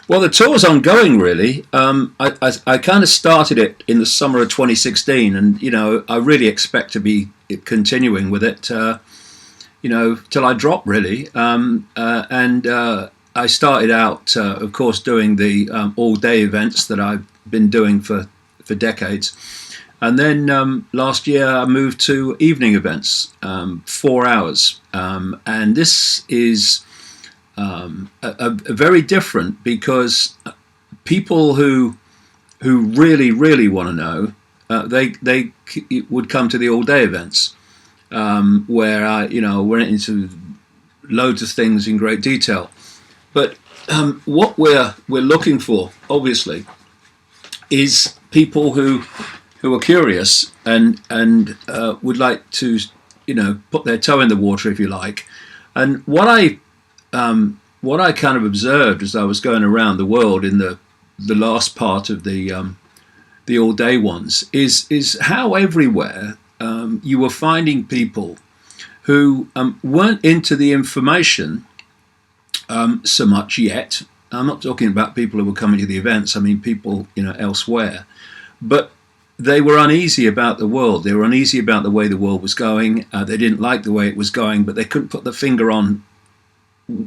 Well, the tour's ongoing, really. I kind of started it in the summer of 2016, and I really expect to be continuing with it, till I drop, really. And I started out, of course, doing the all-day events that I've been doing for decades, and then last year I moved to evening events, 4 hours, and this is a very different, because people who really want to know, they would come to the all day events, where I went into loads of things in great detail. But what we're looking for, obviously, is people who are curious and would like to put their toe in the water, if you like. And what I kind of observed as I was going around the world in the last part of the all day ones is how everywhere you were finding people who weren't into the information so much yet. I'm not talking about people who were coming to the events. I mean people elsewhere, but they were uneasy about the world. They were uneasy about the way the world was going. They didn't like the way it was going, but they couldn't put the finger on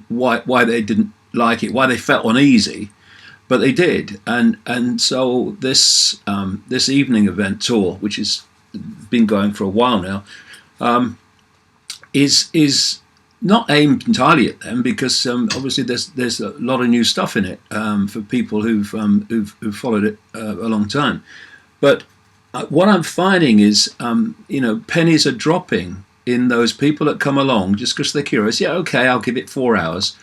why they didn't like it, why they felt uneasy, but they did. And so this evening event tour, which has been going for a while now, is not aimed entirely at them, because obviously there's a lot of new stuff in it for people who've followed it a long time. But what I'm finding is pennies are dropping in those people that come along just because they're curious. Yeah, okay, I'll give it 4 hours,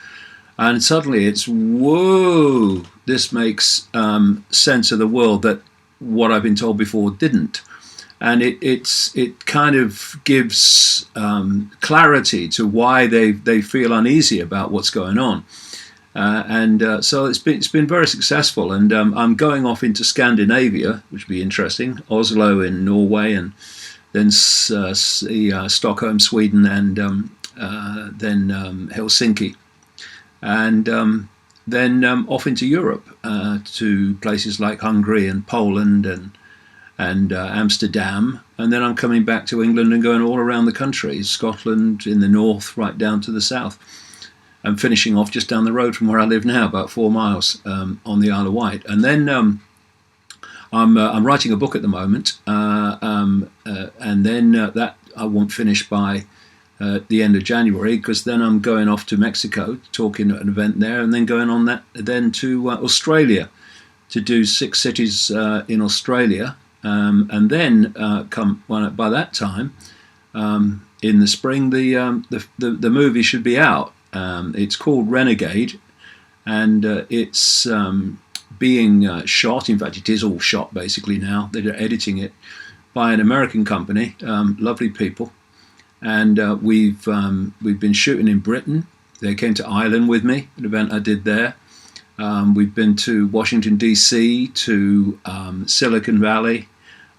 and suddenly it's whoa. This makes sense of the world that what I've been told before didn't, and it kind of gives clarity to why they feel uneasy about what's going on, so it's been very successful. And I'm going off into Scandinavia, which will be interesting. Oslo in Norway, and then Stockholm, Sweden, and then Helsinki, and then off into Europe to places like Hungary and Poland and Amsterdam, and then I'm coming back to England and going all around the country, Scotland in the north, right down to the south, and finishing off just down the road from where I live now, about 4 miles on the Isle of Wight. And then I'm writing a book at the moment, and then that I won't finish by the end of January, because then I'm going off to Mexico, talking at an event there, and then going on that then to Australia to do 6 cities in Australia, and then by that time in the spring the movie should be out. It's called Renegade, and it's being shot. In fact, it is all shot basically now. They're editing it by an American company, lovely people, and we've been shooting in Britain. They came to Ireland with me, an event I did there. We've been to Washington DC, to Silicon Valley,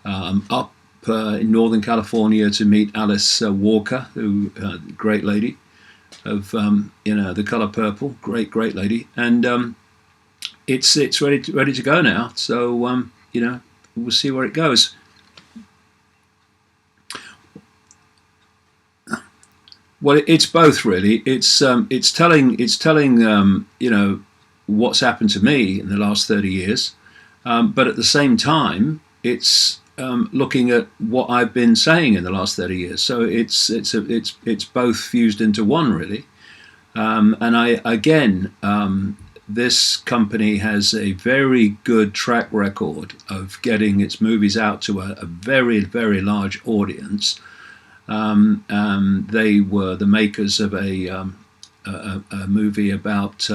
up in Northern California to meet Alice Walker, who great lady of The Color Purple, great lady, and it's ready to go now. So we'll see where it goes. Well, it's both really. It's telling what's happened to me in the last 30 years, but at the same time, it's looking at what I've been saying in the last 30 years. So it's both fused into one really. This company has a very good track record of getting its movies out to a very, very large audience. They were the makers of a movie about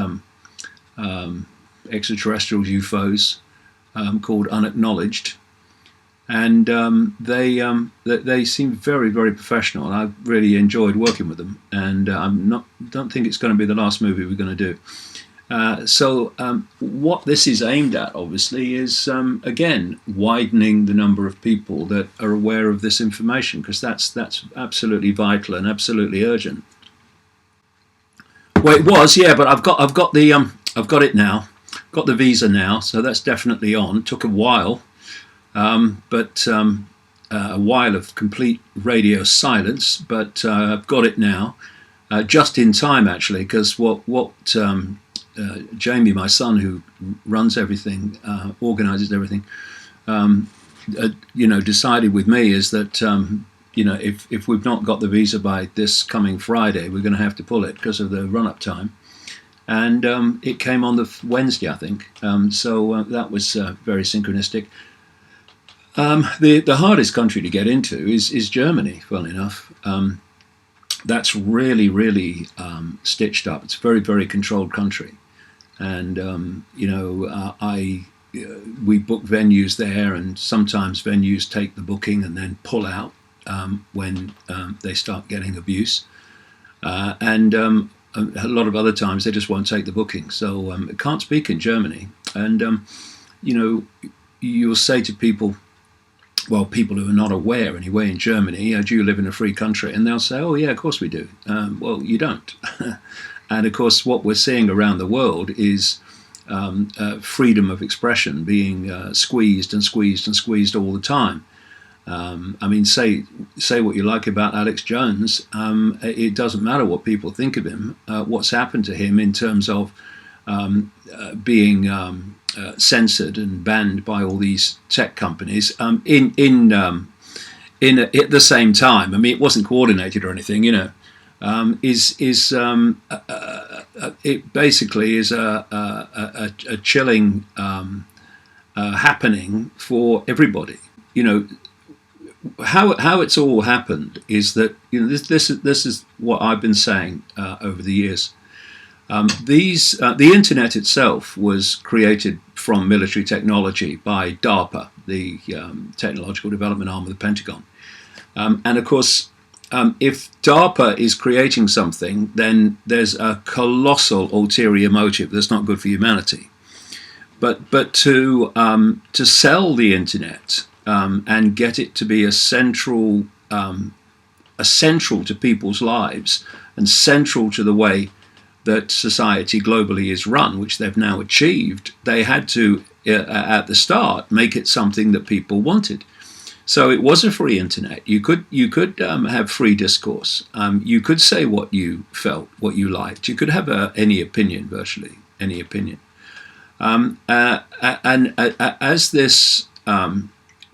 extraterrestrial UFOs called Unacknowledged, and they seem very, very professional. And I've really enjoyed working with them, and don't think it's going to be the last movie we're going to do. So what this is aimed at, obviously, is again widening the number of people that are aware of this information, because that's absolutely vital and absolutely urgent. Well, it was, yeah, but I've got it now. got the visa now, so that's definitely on. Took a while, but a while of complete radio silence, but I've got it now, just in time actually, because what Jamie, my son, who runs everything, organises everything, decided with me is that if we've not got the visa by this coming Friday, we're going to have to pull it because of the run-up time. And it came on the Wednesday, I think. So that was very synchronistic. The hardest country to get into is Germany, funnily enough. That's really, really stitched up. It's a very, very controlled country. And, we book venues there, and sometimes venues take the booking and then pull out when they start getting abuse. And a lot of other times they just won't take the booking. So I can't speak in Germany. And, you'll say to people, well, people who are not aware anyway in Germany, do you live in a free country? And they'll say, oh, yeah, of course we do. Well, you don't. And, of course, what we're seeing around the world is freedom of expression being squeezed and squeezed and squeezed all the time. Say what you like about Alex Jones. It doesn't matter what people think of him. What's happened to him in terms of being censored and banned by all these tech companies at the same time. I mean, it wasn't coordinated or anything, it basically is a chilling happening for everybody. How it's all happened is that this is what I've been saying over the years. The internet itself was created from military technology by DARPA, the technological development arm of the Pentagon, and of course, if DARPA is creating something, then there's a colossal ulterior motive that's not good for humanity. But to sell the internet and get it to be a central to people's lives and central to the way that society globally is run, which they've now achieved, they had to, at the start, make it something that people wanted. So it was a free internet. You could have free discourse. You could say what you felt, what you liked. You could have any opinion, virtually any opinion. And as this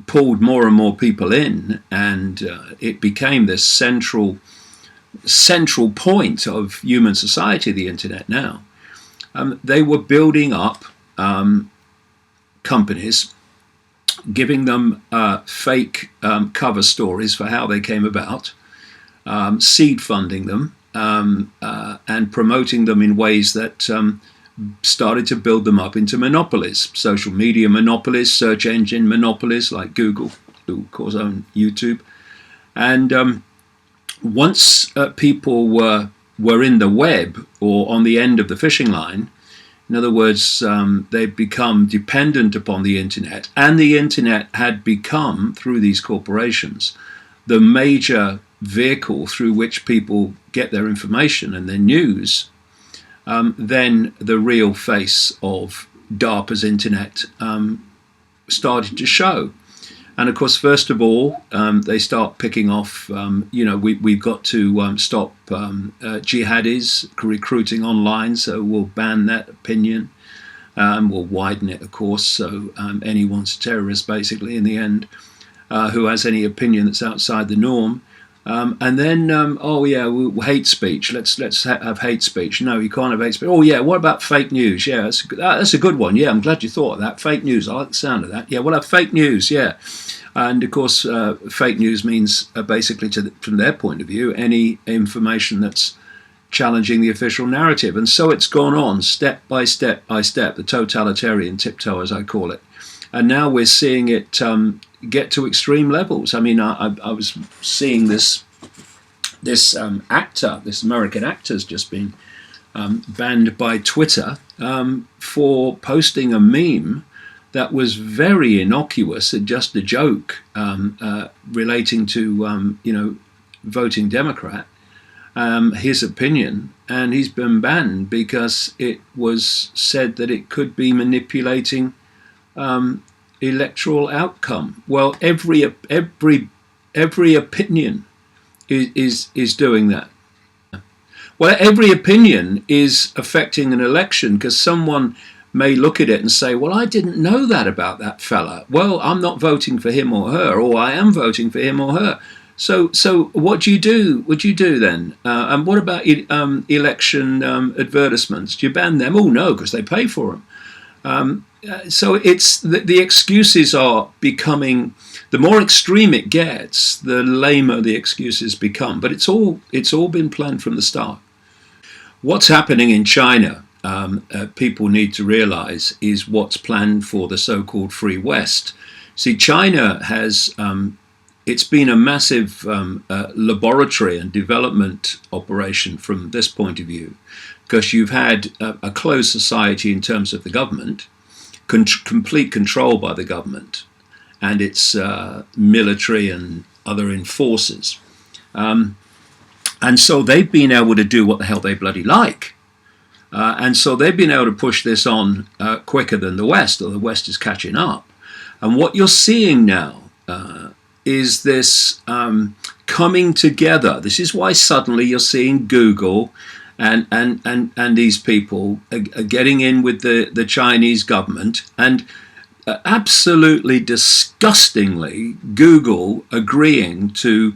pulled more and more people in, and it became this central point of human society, the internet now, they were building up companies, giving them fake cover stories for how they came about, seed funding them, and promoting them in ways that started to build them up into monopolies, social media monopolies, search engine monopolies like Google, who of course own YouTube. And once people were in the web or on the end of the fishing line, in other words, they've become dependent upon the internet, and the internet had become, through these corporations, the major vehicle through which people get their information and their news. Then the real face of DARPA's internet started to show. And of course, first of all, they start picking off, we've got to stop jihadis recruiting online, so we'll ban that opinion. We'll widen it, of course, so anyone's a terrorist, basically, in the end, who has any opinion that's outside the norm. And then, hate speech. Let's have hate speech. No, you can't have hate speech. Oh, yeah, what about fake news? Yeah, that's a good one. Yeah, I'm glad you thought of that. Fake news, I like the sound of that. Yeah, we'll have fake news, yeah. And, of course, fake news means basically, from their point of view, any information that's challenging the official narrative. And so it's gone on, step by step by step, the totalitarian tiptoe, as I call it. And now we're seeing it get to extreme levels. I mean, I was seeing this actor, this American actor, has just been banned by Twitter for posting a meme that was very innocuous and just a joke relating to voting Democrat, his opinion, and he's been banned because it was said that it could be manipulating electoral outcome. Well, every opinion is doing that. Well, every opinion is affecting an election, because someone may look at it and say, well, I didn't know that about that fella. Well, I'm not voting for him or her, or I am voting for him or her. So what do you do? What do you do then? And what about election advertisements? Do you ban them? Oh, no, because they pay for them. So it's the excuses are becoming, the more extreme it gets, the lamer the excuses become. But it's all been planned from the start. What's happening in China, people need to realize, is what's planned for the so-called Free West. See, China has, it's been a massive laboratory and development operation from this point of view, because you've had a closed society in terms of the government, complete control by the government and its military and other enforcers. And so they've been able to do what the hell they bloody like. And so they've been able to push this on quicker than the West, or the West is catching up. And what you're seeing now is this coming together. This is why suddenly you're seeing Google and these people are getting in with the Chinese government, and absolutely disgustingly Google agreeing to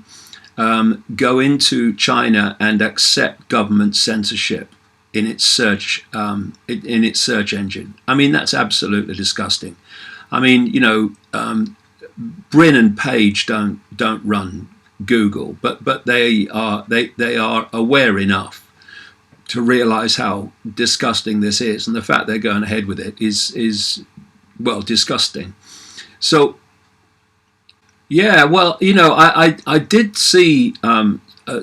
go into China and accept government censorship in its search engine. I mean, that's absolutely disgusting. I mean, you know, Brin and Page don't run Google, but they are aware enough to realize how disgusting this is, and the fact they're going ahead with it is well, disgusting. So yeah, well, you know, I did see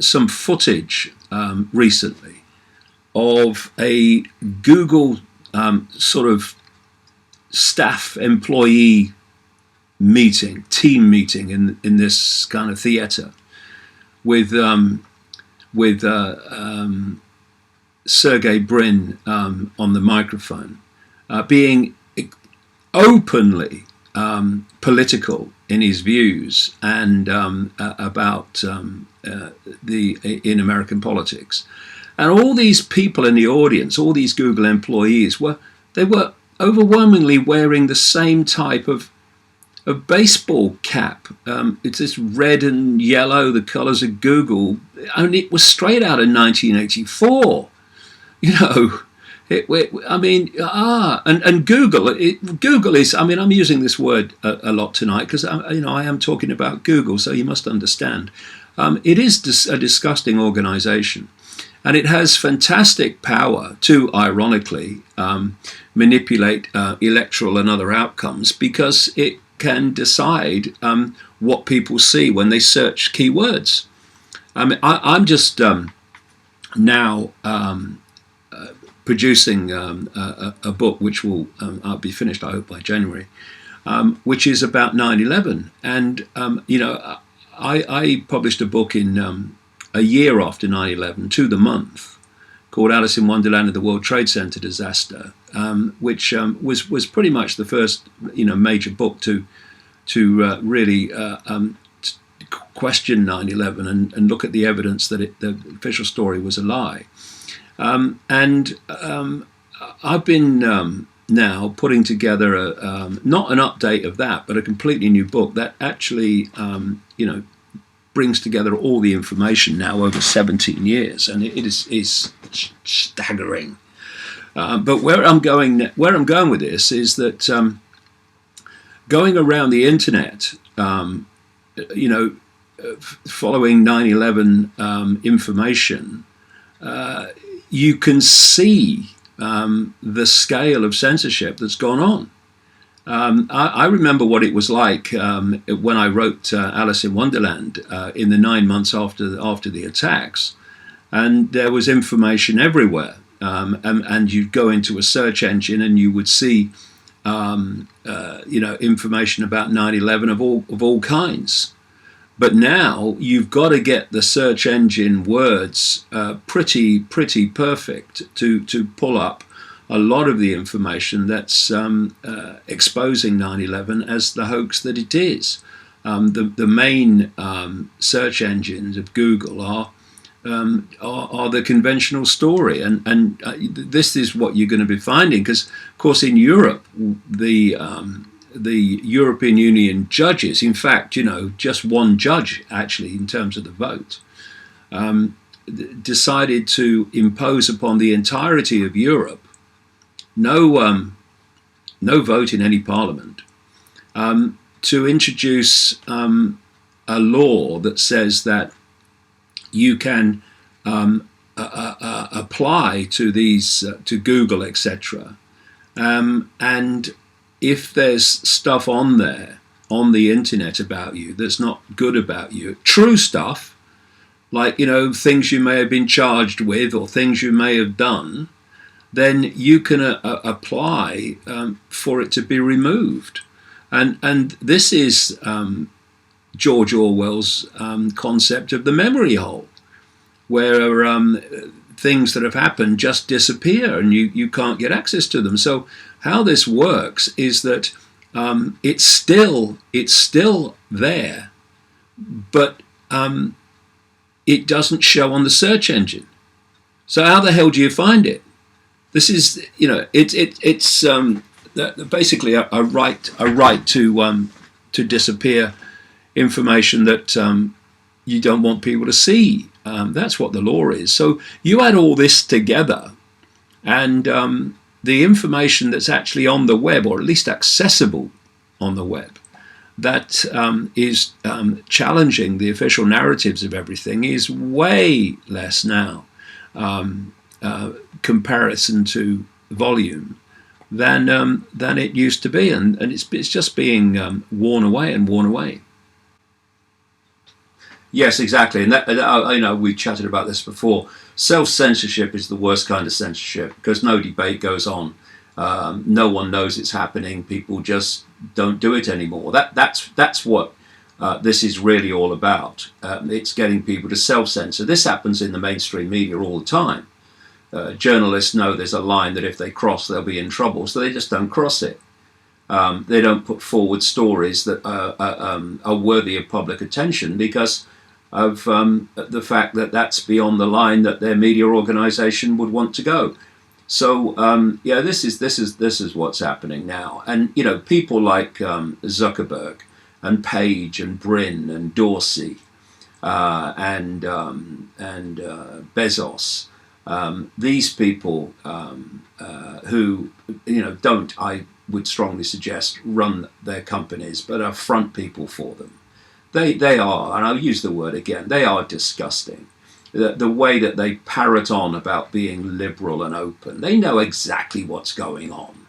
some footage recently of a Google sort of staff employee meeting, team meeting in this kind of theater with Sergey Brin on the microphone, being openly political in his views and about in American politics. And all these people in the audience, all these Google employees, were overwhelmingly wearing the same type of baseball cap. It's this red and yellow, the colours of Google, and it was straight out of 1984. You know, and Google is, I mean, I'm using this word a lot tonight because, you know, I am talking about Google, so you must understand. It is a disgusting organisation, and it has fantastic power to, ironically, manipulate electoral and other outcomes, because it can decide what people see when they search keywords. I mean, I'm just now producing a book which will be finished, I hope, by January, which is about 9/11. And, you know, I published a book in a year after 9/11, to the month, called Alice in Wonderland of the World Trade Center Disaster, which was pretty much the first, you know, major book to really question 9/11 and look at the evidence that the official story was a lie. And I've been now putting together not an update of that, but a completely new book that actually, you know, brings together all the information now over 17 years, and it is staggering. But where I'm going with this is that going around the internet, you know, following 9/11 information, you can see the scale of censorship that's gone on. I remember what it was like when I wrote Alice in Wonderland in the 9 months after the attacks, and there was information everywhere. And you'd go into a search engine and you would see, you know, information about 9/11 of all kinds. But now you've got to get the search engine words pretty perfect to pull up a lot of the information that's exposing 9/11 as the hoax that it is. The main search engines of Google are the conventional story, and this is what you're going to be finding, because of course in Europe the European Union judges, in fact, just one judge actually in terms of the vote, decided to impose upon the entirety of Europe no vote in any parliament, to introduce a law that says that you can apply to these to Google, etc. And if there's stuff on there on the internet about you that's not good about you, true stuff, like things you may have been charged with or things you may have done, then you can apply for it to be removed. And this is George Orwell's concept of the memory hole, where things that have happened just disappear and you can't get access to them. So how this works is that it's still there, but it doesn't show on the search engine. So how the hell do you find it? This is, it's basically a right to disappear information that you don't want people to see. That's what the law is. So you add all this together, and the information that's actually on the web, or at least accessible on the web, that is challenging the official narratives of everything, is way less now, comparison to volume, than it used to be, and it's just being worn away and worn away. Yes, exactly, and that, we chatted about this before. Self-censorship is the worst kind of censorship, because no debate goes on. No one knows it's happening. People just don't do it anymore. That's what this is really all about. It's getting people to self-censor. This happens in the mainstream media all the time. Journalists know there's a line that if they cross, they'll be in trouble, so they just don't cross it. They don't put forward stories that are worthy of public attention because of the fact that that's beyond the line that their media organisation would want to go. So this is what's happening now, and people like Zuckerberg and Page and Brin and Dorsey and Bezos. These people who don't, I would strongly suggest, run their companies, but are front people for them. They are, and I'll use the word again, they are disgusting. The way that they parrot on about being liberal and open, they know exactly what's going on.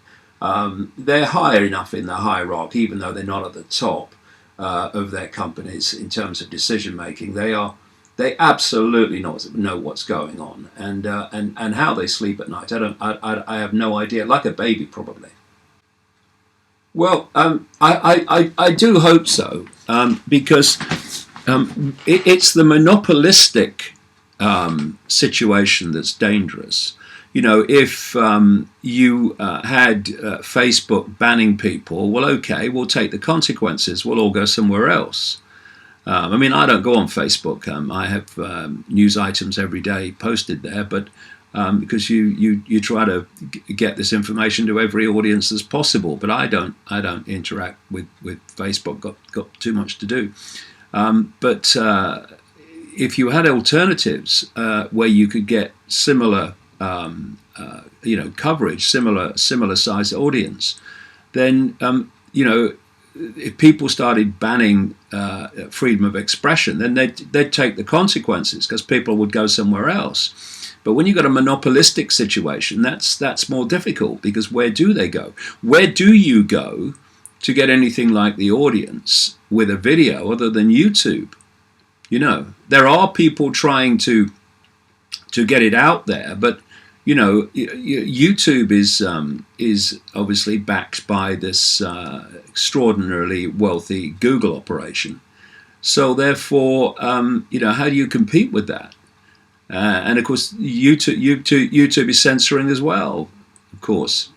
They're higher enough in the hierarchy, even though they're not at the top of their companies in terms of decision making. They absolutely know what's going on, and how they sleep at night. I have no idea. Like a baby, probably. Well, I do hope so, because it's the monopolistic situation that's dangerous. If you had Facebook banning people, well, okay, we'll take the consequences. We'll all go somewhere else. I don't go on Facebook. I have news items every day posted there, but because you try to get this information to every audience as possible. But I don't interact with Facebook. Got too much to do. But if you had alternatives where you could get similar coverage, similar size audience, then if people started banning freedom of expression, then they'd take the consequences, because people would go somewhere else. But when you've got a monopolistic situation, that's more difficult, because where do they go? Where do you go to get anything like the audience with a video other than YouTube? There are people trying to get it out there, but YouTube is obviously backed by this extraordinarily wealthy Google operation, So therefore, how do you compete with that? And of course, YouTube is censoring as well, of course.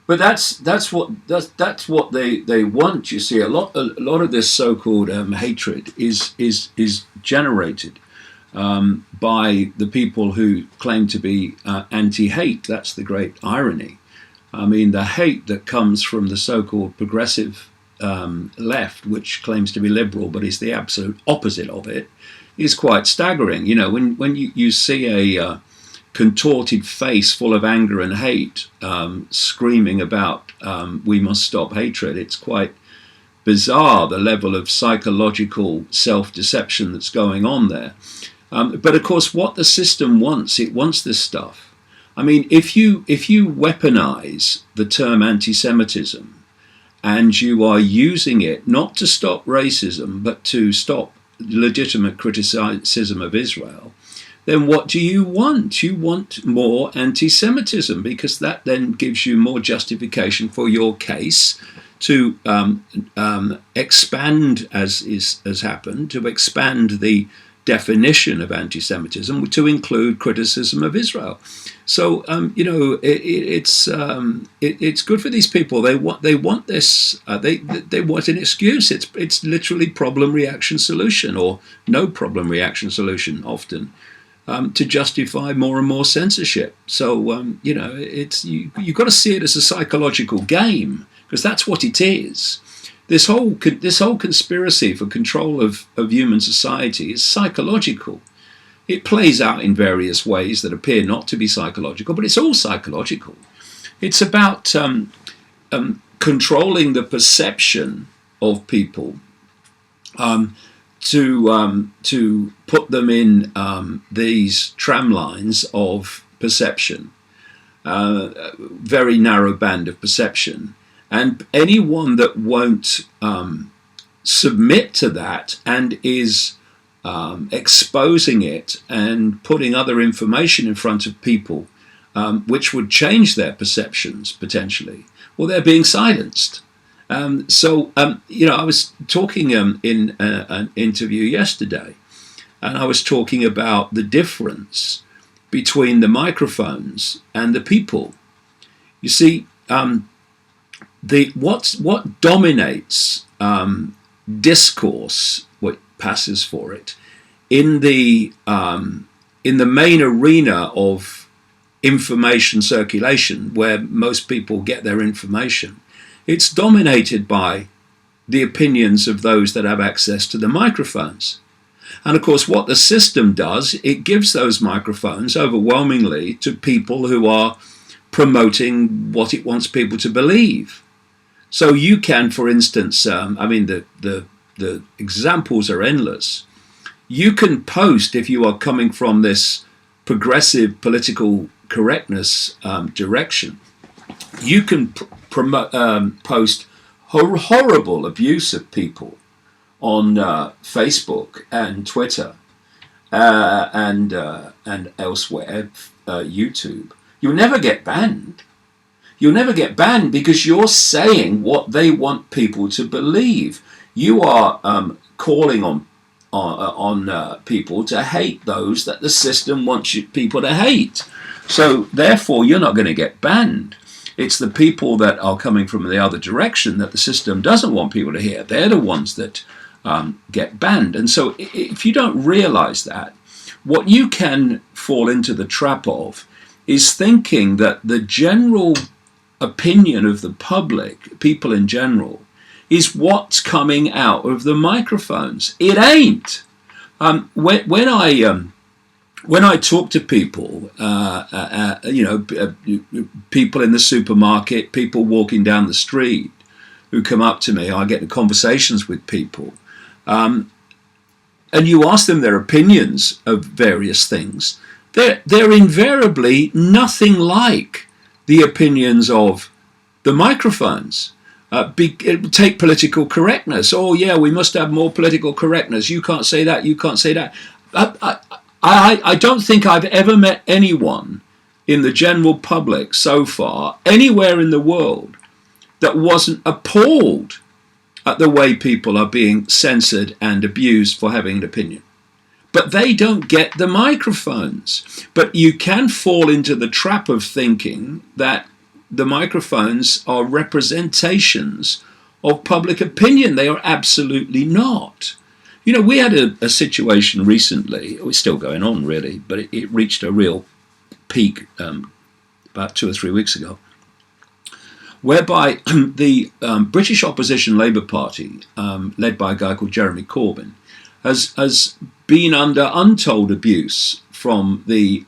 But that's what they want. You see, a lot of this so-called hatred is generated by the people who claim to be anti-hate. That's the great irony. I mean, the hate that comes from the so-called progressive left, which claims to be liberal but is the absolute opposite of it, is quite staggering. When you see a contorted face full of anger and hate screaming about we must stop hatred, it's quite bizarre, the level of psychological self-deception that's going on there. But of course, what the system wants, it wants this stuff. I mean, if you weaponize the term anti-Semitism and you are using it not to stop racism but to stop legitimate criticism of Israel, then what do you want? You want more anti-Semitism, because that then gives you more justification for your case to expand, as has happened, to expand the definition of anti-Semitism to include criticism of Israel. So it's good for these people. They want this. They want an excuse. It's literally problem reaction solution, or no problem reaction solution often, to justify more and more censorship. So you've got to see it as a psychological game, because that's what it is. This whole conspiracy for control of human society is psychological. It plays out in various ways that appear not to be psychological, but it's all psychological. It's about controlling the perception of people, to put them in these tram lines of perception, very narrow band of perception. And anyone that won't submit to that and is exposing it and putting other information in front of people, which would change their perceptions potentially, well, they're being silenced. I was talking in an interview yesterday, and I was talking about the difference between the microphones and the people. You see, what dominates discourse, what passes for it, in the main arena of information circulation, where most people get their information, it's dominated by the opinions of those that have access to the microphones. And of course, what the system does, it gives those microphones overwhelmingly to people who are promoting what it wants people to believe. So you can, for instance, the examples are endless. You can post, if you are coming from this progressive political correctness direction, you can post horrible abuse of people on Facebook and Twitter and elsewhere, YouTube. You'll never get banned. You'll never get banned because you're saying what they want people to believe. You are calling on people to hate those that the system wants people to hate. So therefore, you're not going to get banned. It's the people that are coming from the other direction that the system doesn't want people to hear. They're the ones that get banned. And so if you don't realize that, what you can fall into the trap of is thinking that the general opinion of the public, people in general, is what's coming out of the microphones. It ain't. When I talk to people, people in the supermarket, people walking down the street who come up to me, I get in conversations with people, and you ask them their opinions of various things, they're invariably nothing like the opinions of the microphones. Take political correctness. Oh yeah, we must have more political correctness. You can't say that. You can't say that. I don't think I've ever met anyone in the general public so far, anywhere in the world, that wasn't appalled at the way people are being censored and abused for having an opinion. But they don't get the microphones. But you can fall into the trap of thinking that the microphones are representations of public opinion. They are absolutely not. You know, we had a situation recently, it was still going on really, but it reached a real peak about 2 or 3 weeks ago, whereby the British opposition Labour Party, led by a guy called Jeremy Corbyn, has been under untold abuse from the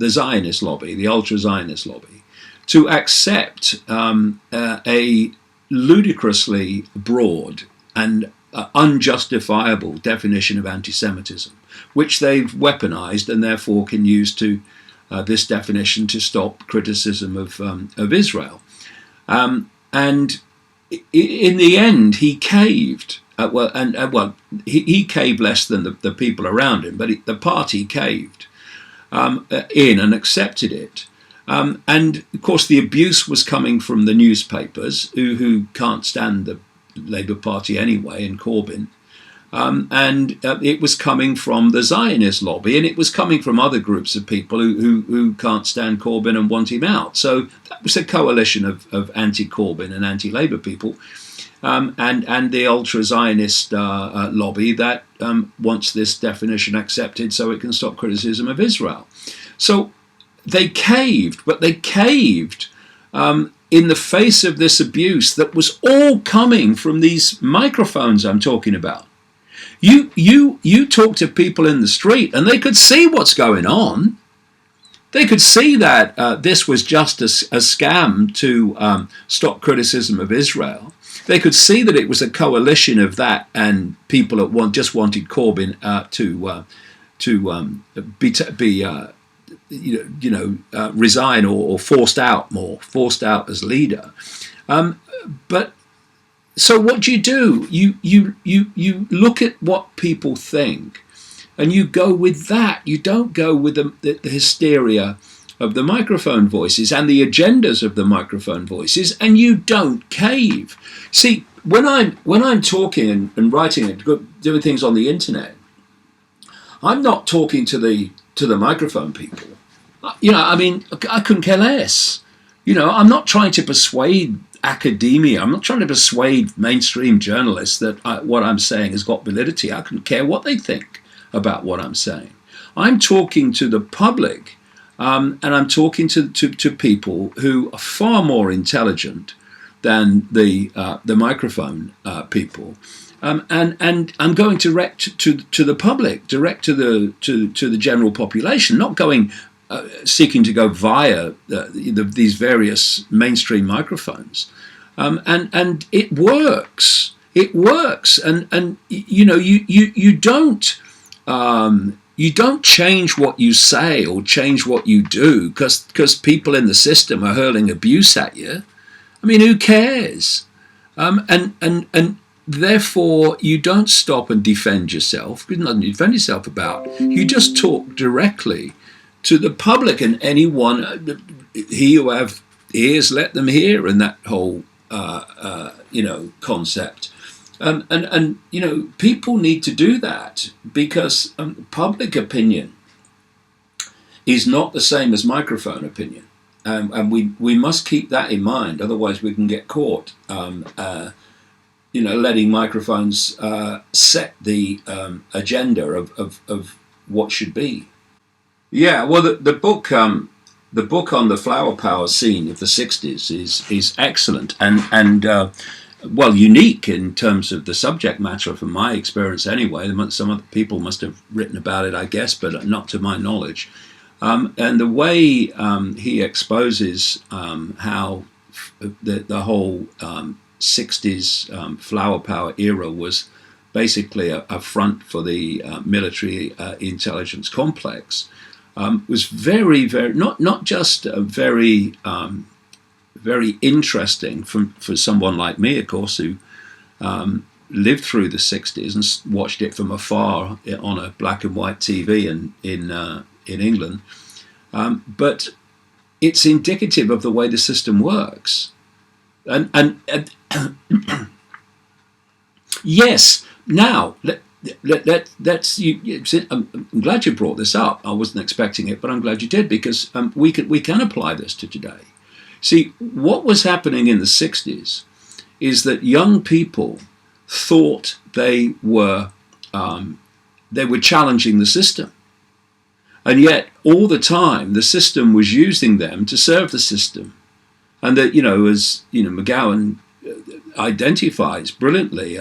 Zionist lobby, the ultra-Zionist lobby, to accept a ludicrously broad and unjustifiable definition of anti-Semitism, which they've weaponized and therefore can use to this definition to stop criticism of Israel. And in the end, he caved. He caved less than the people around him, but the party caved in and accepted it. And of course, the abuse was coming from the newspapers, who can't stand the Labour Party anyway, and Corbyn. And it was coming from the Zionist lobby, and it was coming from other groups of people who can't stand Corbyn and want him out. So that was a coalition of anti-Corbyn and anti-Labour people, and the ultra-Zionist lobby that wants this definition accepted so it can stop criticism of Israel. So they caved, but they caved in the face of this abuse that was all coming from these microphones I'm talking about. You talk to people in the street and they could see what's going on. They could see that this was just a scam to stop criticism of Israel. They could see that it was a coalition of that and people that just wanted Corbyn to resign or forced out as leader. But so what do? You look at what people think, and you go with that. You don't go with the hysteria of the microphone voices and the agendas of the microphone voices, and you don't cave. See, when I'm talking and writing and doing things on the internet, I'm not talking to the microphone people. I mean, I couldn't care less. I'm not trying to persuade academia. I'm not trying to persuade mainstream journalists that what I'm saying has got validity. I couldn't care what they think about what I'm saying. I'm talking to the public, and I'm talking to people who are far more intelligent than the microphone people. And I'm going direct to the public, direct to the general population, not going seeking to go via these various mainstream microphones, and it works. It works, and you don't change what you say or change what you do because people in the system are hurling abuse at you. I mean, who cares? And therefore, you don't stop and defend yourself. There's nothing to defend yourself about. You just talk directly to the public, and anyone, he who have ears, let them hear, and that whole concept. And people need to do that because public opinion is not the same as microphone opinion, and we must keep that in mind. Otherwise, we can get caught. Letting microphones set the agenda of what should be. Yeah, well, the book on the flower power scene of the 60s is excellent and unique in terms of the subject matter from my experience anyway. Some other people must have written about it, I guess, but not to my knowledge. And the way he exposes how the whole 60s flower power era was basically a front for the military intelligence complex. Was very, very not just very very interesting for someone like me, of course, who lived through the 60s and watched it from afar on a black and white TV in England. But it's indicative of the way the system works, and Yes. Now, let's. I'm glad you brought this up. I wasn't expecting it, but I'm glad you did, because we can apply this to today. See, what was happening in the 60s is that young people thought they were challenging the system, and yet all the time the system was using them to serve the system, and that, as McGowan identifies brilliantly,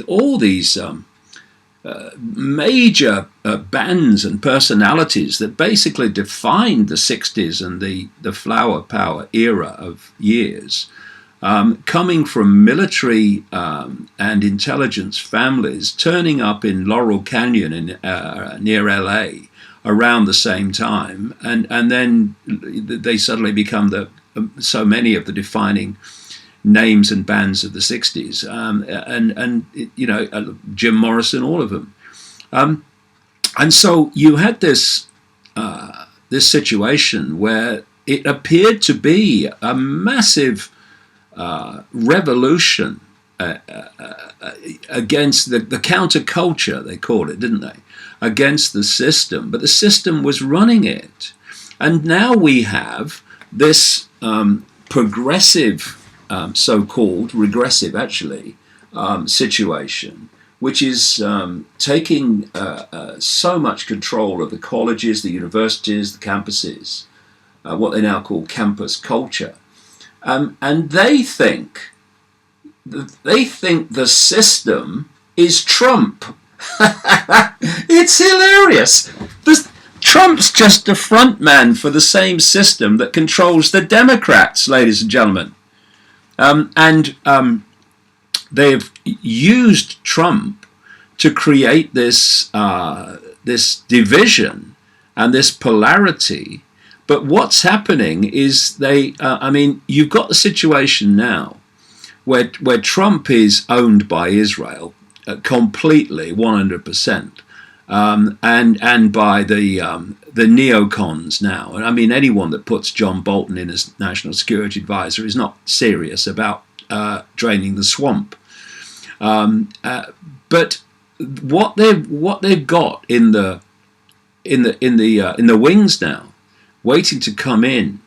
all these major bands and personalities that basically defined the 60s and the flower power era of years, coming from military and intelligence families, turning up in Laurel Canyon near LA around the same time, and then they suddenly become so many of the defining names and bands of the 60s, and Jim Morrison, all of them, and so you had this situation where it appeared to be a massive revolution against the counterculture, they called it, didn't they? Against the system, but the system was running it, and now we have this progressive, so-called regressive, actually, situation, which is taking so much control of the colleges, the universities, the campuses, what they now call campus culture, and they think the system is Trump. It's hilarious. Trump's just a front man for the same system that controls the Democrats, ladies and gentlemen. And they've used Trump to create this division and this polarity. But what's happening is you've got the situation now where Trump is owned by Israel completely, 100%, and by the neocons now. And I mean, anyone that puts John Bolton in as national security advisor is not serious about draining the swamp. But what they've got in the wings now, waiting to come in,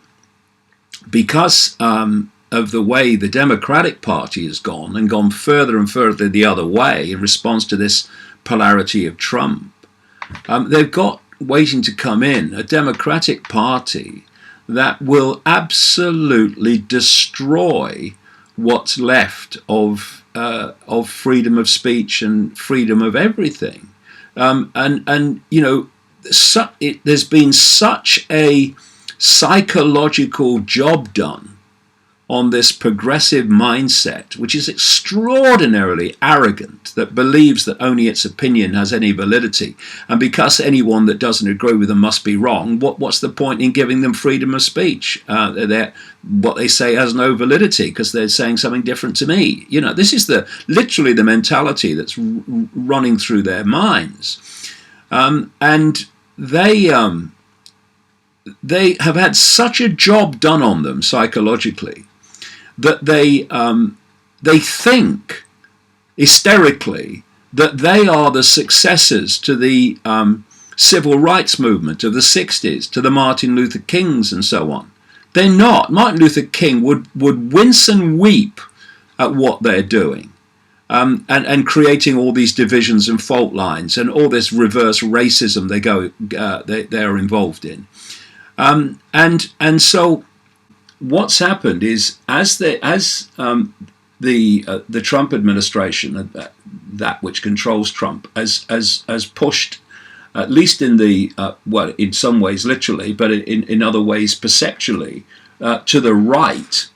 because of the way the Democratic Party has gone further and further the other way in response to this polarity of Trump. They've got waiting to come in a Democratic Party that will absolutely destroy what's left of freedom of speech and freedom of everything. There's been such a psychological job done on this progressive mindset, which is extraordinarily arrogant, that believes that only its opinion has any validity, and because anyone that doesn't agree with them must be wrong, what's the point in giving them freedom of speech? What they say has no validity because they're saying something different to me. This is literally the mentality that's running through their minds, and they have had such a job done on them psychologically that they think hysterically that they are the successors to the civil rights movement of the 60s, to the Martin Luther Kings and so on. They're not. Martin Luther King would wince and weep at what they're doing, and creating all these divisions and fault lines and all this reverse racism they're involved in. And so what's happened is, as the Trump administration, that which controls Trump, has pushed, at least in in some ways literally, but in other ways perceptually, to the right.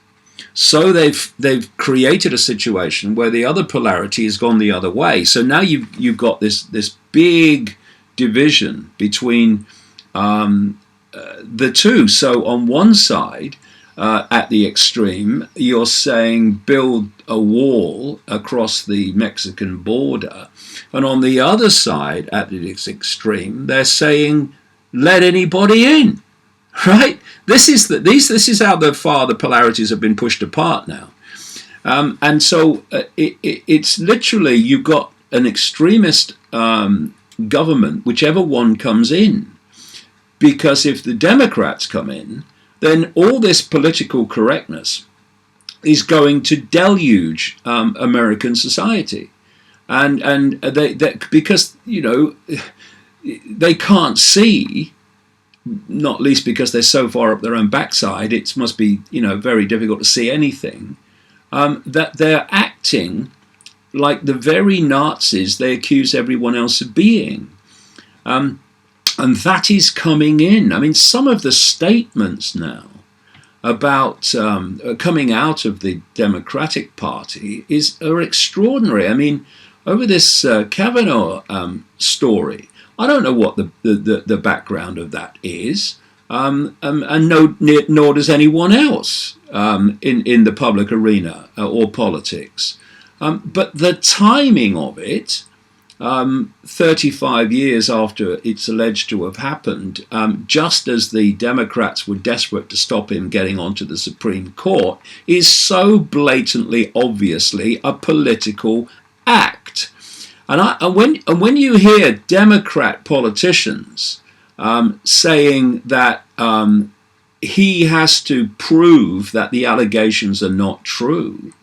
So they've created a situation where the other polarity has gone the other way. So now you've got this big division between the two. So on one side, at the extreme, you're saying build a wall across the Mexican border, and on the other side, at its extreme, they're saying let anybody in. Right? This is how far the polarities have been pushed apart now, And so it's literally, you've got an extremist government, whichever one comes in. Because if the Democrats come in, then all this political correctness is going to deluge American society. And they because, they can't see, not least because they're so far up their own backside, it must be, very difficult to see anything, that they're acting like the very Nazis they accuse everyone else of being. And that is coming in. I mean, some of the statements now about coming out of the Democratic Party are extraordinary. I mean, over this Kavanaugh story, I don't know what the background of that is, and nor does anyone else in the public arena or politics. But the timing of it, 35 years after it's alleged to have happened, just as the Democrats were desperate to stop him getting onto the Supreme Court, is so blatantly, obviously a political act. And when you hear Democrat politicians saying that he has to prove that the allegations are not true,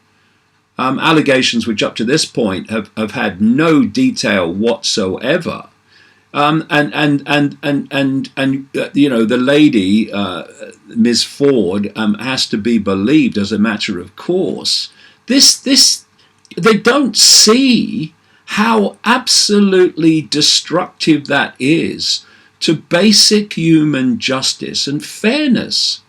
allegations which up to this point have had no detail whatsoever, and the lady Ms. Ford has to be believed as a matter of course. This they don't see how absolutely destructive that is to basic human justice and fairness.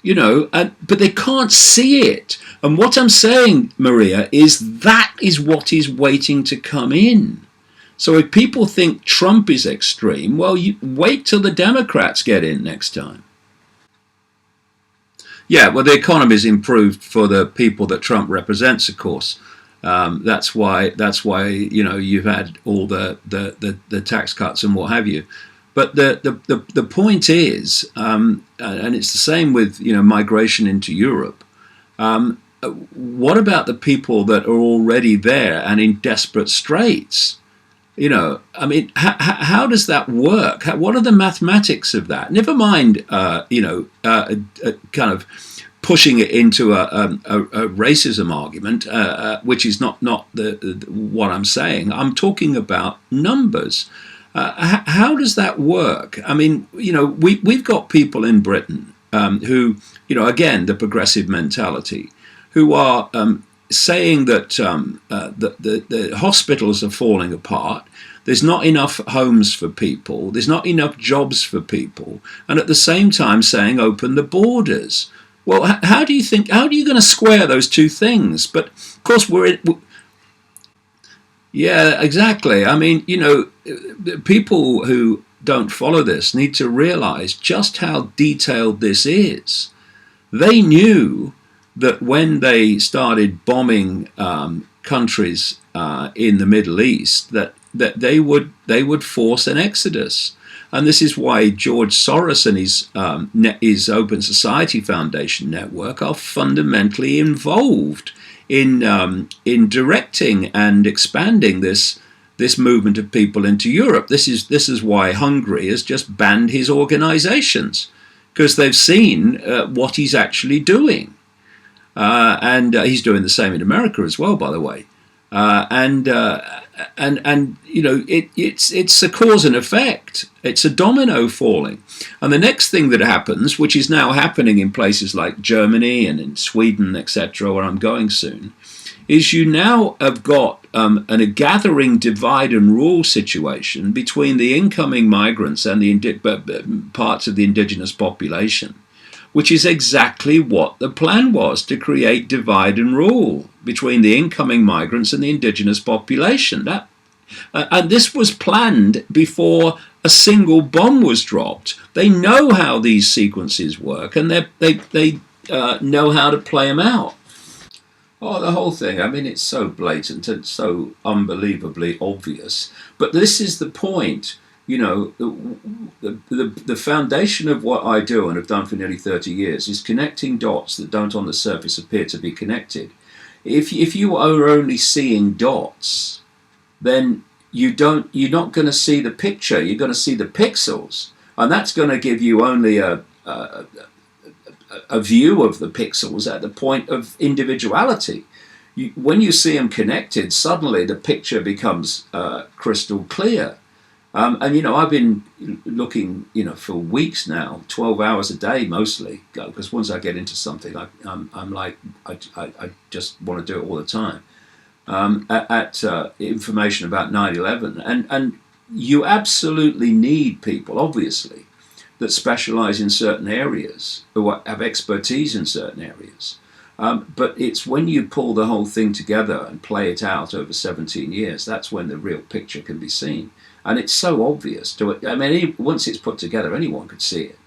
But they can't see it. And what I'm saying, Maria, is that is what is waiting to come in. So if people think Trump is extreme, well, you wait till the Democrats get in next time. Yeah, well, the economy's improved for the people that Trump represents, of course. That's why you've had all the tax cuts and what have you. But the point is, and it's the same with migration into Europe. What about the people that are already there and in desperate straits? I mean, how does that work? What are the mathematics of that? Never mind, kind of pushing it into a racism argument, which is not what I'm saying. I'm talking about numbers. How does that work? I mean, we've got people in Britain who, again, the progressive mentality, who are saying that the hospitals are falling apart. There's not enough homes for people. There's not enough jobs for people. And at the same time saying open the borders. Well, how are you going to square those two things? But of course, yeah, exactly. I mean, people who don't follow this need to realize just how detailed this is. They knew that when they started bombing countries in the Middle East, that they would force an exodus. And this is why George Soros and his Open Society Foundation network are fundamentally involved in directing and expanding this movement of people into Europe. This is why Hungary has just banned his organizations, because they've seen what he's actually doing. And he's doing the same in America as well, by the way. It's a cause and effect. It's a domino falling. And the next thing that happens, which is now happening in places like Germany and in Sweden, etc., where I'm going soon, is you now have got a gathering divide and rule situation between the incoming migrants and the parts of the indigenous population, which is exactly what the plan was, to create divide and rule between the incoming migrants and the indigenous population. And this was planned before a single bomb was dropped. They know how these sequences work, and they know how to play them out. Oh, the whole thing. I mean, it's so blatant and so unbelievably obvious. But this is the point. The foundation of what I do and have done for nearly 30 years is connecting dots that don't on the surface appear to be connected. If you are only seeing dots, then you're not going to see the picture. You're going to see the pixels, and that's going to give you only a view of the pixels at the point of individuality. When you see them connected, suddenly the picture becomes crystal clear. And I've been looking, for weeks now, 12 hours a day mostly, because once I get into something, I'm like, I just want to do it all the time. At information about 9/11, and you absolutely need people, obviously, that specialize in certain areas, who have expertise in certain areas. But it's when you pull the whole thing together and play it out over 17 years, that's when the real picture can be seen. And it's so obvious to it. I mean, once it's put together, anyone could see it.